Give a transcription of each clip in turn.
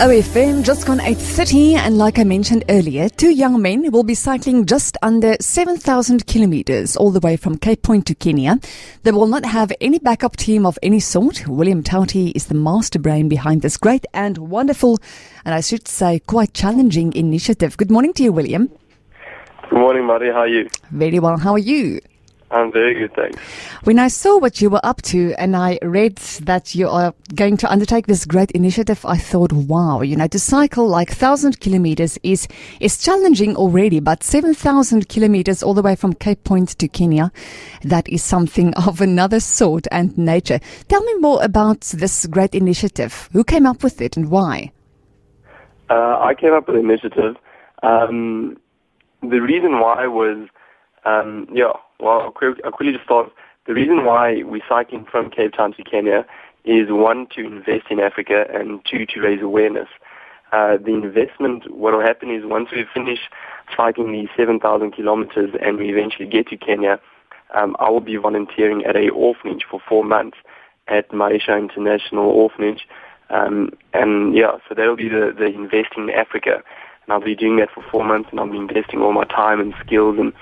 OFM just gone 8:30, and like I mentioned earlier, two young men will be cycling just under 7,000 kilometers all the way from Cape Point to Kenya. They will not have any backup team of any sort. William Tauti is the master brain behind this great and wonderful, and I should say quite challenging initiative. Good morning to you, William. Good morning, Muddy. How are you? Very well. How are you? I'm very good, thanks. When I saw what you were up to and I read that you are going to undertake this great initiative, I thought, wow, to cycle like 1,000 kilometers is challenging already, but 7,000 kilometers all the way from Cape Point to Kenya, that is something of another sort and nature. Tell me more about this great initiative. Who came up with it and why? I came up with the initiative. The reason why was, I'll quickly just start. The reason why we're cycling from Cape Town to Kenya is, one, to invest in Africa, and two, to raise awareness. The investment, what will happen is once we finish cycling these 7,000 kilometers and we eventually get to Kenya, I will be volunteering at an orphanage for 4 months at Maisha International Orphanage. So that will be the investing in Africa. And I'll be doing that for 4 months, and I'll be investing all my time and skills and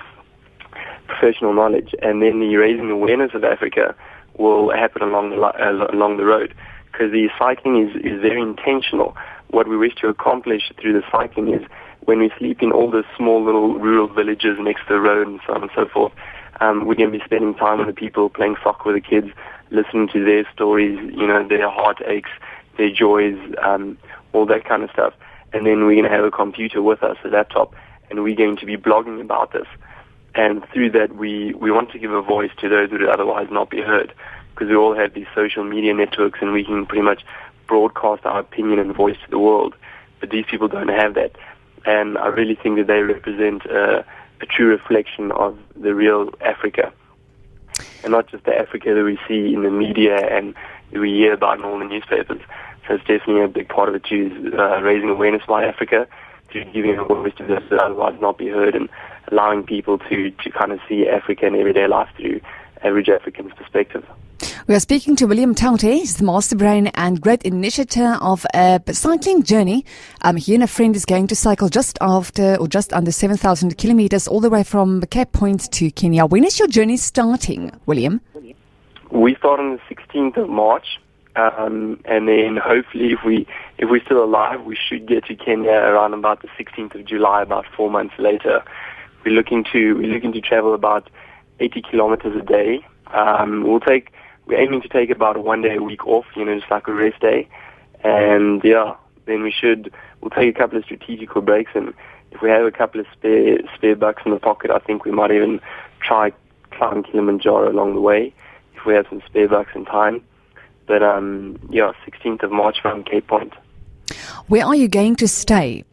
professional knowledge. And then the raising awareness of Africa will happen along the road, because the cycling is very intentional. What we wish to accomplish through the cycling is, when we sleep in all the small little rural villages next to the road and so on and so forth, we're going to be spending time with the people, playing soccer with the kids, listening to their stories, their heartaches, their joys, all that kind of stuff. And then we're going to have a computer with us, a laptop, and we're going to be blogging about this. And through that, we want to give a voice to those who would otherwise not be heard, because we all have these social media networks and we can pretty much broadcast our opinion and voice to the world. But these people don't have that. And I really think that they represent a true reflection of the real Africa, and not just the Africa that we see in the media and we hear about in all the newspapers. So it's definitely a big part of it too, is raising awareness about Africa, to giving a voice to those that otherwise not be heard, and allowing people to kind of see Africa in everyday life through average African's perspective. We are speaking to William Tauti. He's the master brain and great initiator of a cycling journey. He and a friend is going to cycle just under 7,000 kilometers all the way from Cape Point to Kenya. When is your journey starting, William? We start on the 16th of March. And then hopefully, if we're still alive, we should get to Kenya around about the 16th of July, about 4 months later. We're looking to travel about 80 kilometers a day. We're aiming to take about a 1 day a week off, just like a rest day. And then we'll take a couple of strategical breaks, and if we have a couple of spare bucks in the pocket, I think we might even try climb Kilimanjaro along the way, if we have some spare bucks and time. But 16th of March from Cape Point. Where are you going to stay?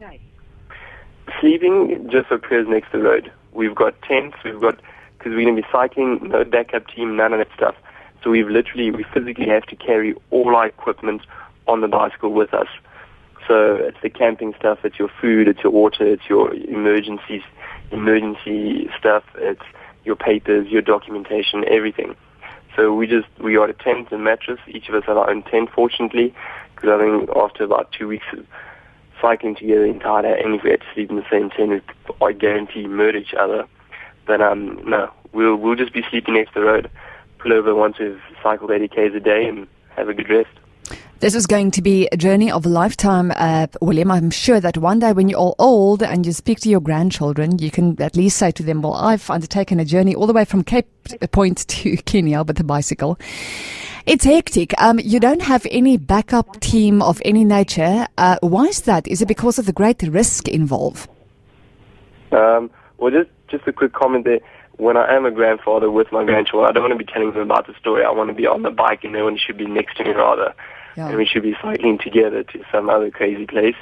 Sleeping just occurs next to the road. We've got tents, because we're going to be cycling, no backup team, none of that stuff. So we physically have to carry all our equipment on the bicycle with us. So it's the camping stuff, it's your food, it's your water, it's your emergency stuff, it's your papers, your documentation, everything. So we got a tent and mattress. Each of us have our own tent, fortunately, because I think after about 2 weeks of cycling together the entire day, and if we had to sleep in the same tent, I guarantee murder each other. But no, we'll just be sleeping next to the road, pull over once we've cycled 80 k's a day, and have a good rest. This is going to be a journey of a lifetime, William. I'm sure that one day when you're all old and you speak to your grandchildren, you can at least say to them, well, I've undertaken a journey all the way from Cape Point to Kenya with a bicycle. It's hectic. You don't have any backup team of any nature. Why is that? Is it because of the great risk involved? Well, just a quick comment there. When I am a grandfather with my grandchildren, I don't want to be telling them about the story. I want to be on the bike, and no one should be next to me, rather. Yeah. And we should be cycling together to some other crazy place.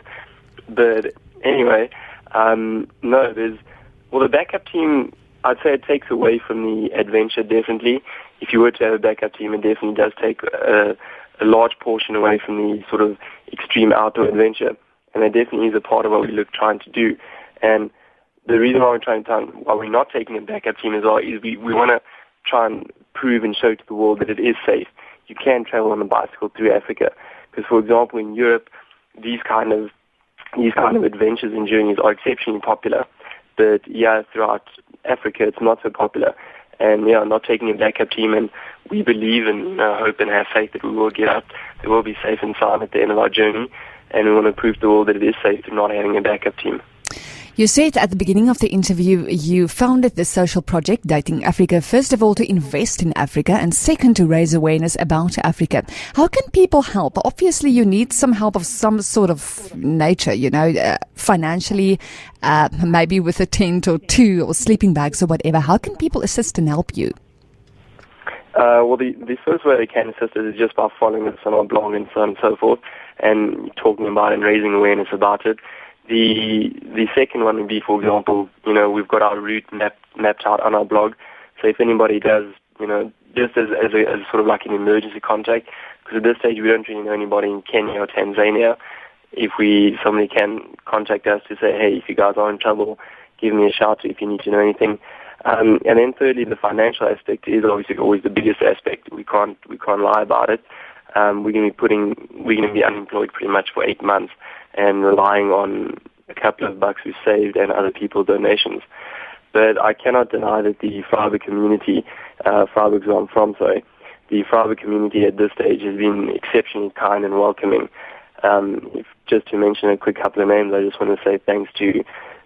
But anyway, the backup team, I'd say it takes away from the adventure, definitely. If you were to have a backup team, it definitely does take a large portion away from the sort of extreme outdoor adventure. And that definitely is a part of what we're trying to do. And the reason why we're not taking a backup team as well is we want to try and prove and show to the world that it is safe. You can travel on a bicycle through Africa. Because, for example, in Europe, these kind of adventures and journeys are exceptionally popular. But yeah, throughout Africa, it's not so popular. And yeah, not taking a backup team, and we believe and hope and have faith that we will get out. We will be safe and sound at the end of our journey, and we want to prove to the world that it is safe to not having a backup team. You said at the beginning of the interview you founded the social project Dating Africa, first of all to invest in Africa and second to raise awareness about Africa. How can people help? Obviously you need some help of some sort of nature, financially, maybe with a tent or two or sleeping bags or whatever. How can people assist and help you? Well, the first way they can assist us is just by following us on our blog and so on and so forth, and talking about and raising awareness about it. The second one would be, for example, we've got our route mapped out on our blog. So if anybody does, just as sort of like an emergency contact, because at this stage we don't really know anybody in Kenya or Tanzania. If somebody can contact us to say, hey, if you guys are in trouble, give me a shout if you need to know anything. And then thirdly, the financial aspect is obviously always the biggest aspect. We can't lie about it. We're going to be unemployed pretty much for 8 months and relying on a couple of bucks we've saved and other people's donations. But I cannot deny that the Vryburg community, Vryburg's where I'm from, sorry, the Vryburg community at this stage has been exceptionally kind and welcoming. Just to mention a quick couple of names, I just want to say thanks to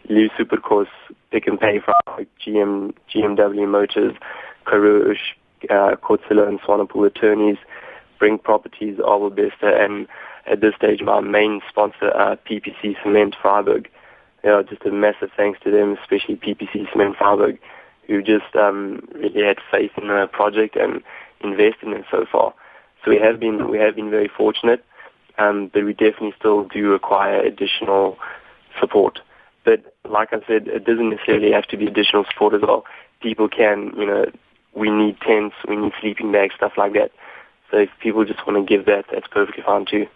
Lou Supercourse, Pick and Pay Vryburg, GMW Motors, Karush, Kortzilla and Swanepoel Attorneys, Bring Properties, Arbor-Bester, and at this stage my main sponsor, PPC Cement Vryburg. Just a massive thanks to them, especially PPC Cement Vryburg, who just really had faith in the project and invested in it so far. So we have been very fortunate, but we definitely still do require additional support. But like I said, it doesn't necessarily have to be additional support as well. People can, we need tents, we need sleeping bags, stuff like that. So if people just want to give that, that's perfectly fine too.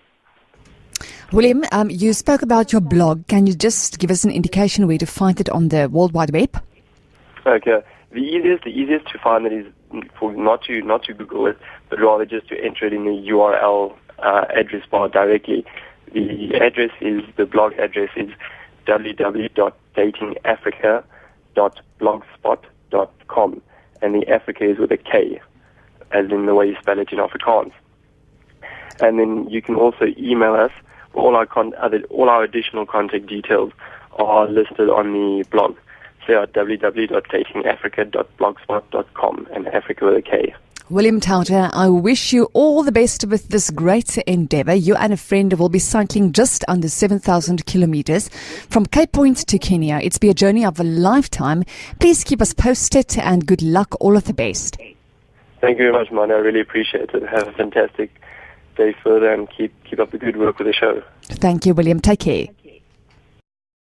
William, you spoke about your blog. Can you just give us an indication where to find it on the World Wide Web? Okay. The easiest to find it is for not to Google it, but rather just to enter it in the URL address bar directly. The blog address is www.datingafrica.blogspot.com, and the Africa is with a K, as in the way you spell it in Afrikaans. And then you can also email us. All our additional contact details are listed on the blog. So at www.datingafrica.blogspot.com, and Africa with a K. William Tauter, I wish you all the best with this great endeavor. You and a friend will be cycling just under 7,000 kilometers from Cape Point to Kenya. It's been a journey of a lifetime. Please keep us posted and good luck. All of the best. Thank you very much, man. I really appreciate it. Have a fantastic day further and keep up the good work with the show. Thank you, William. Take care.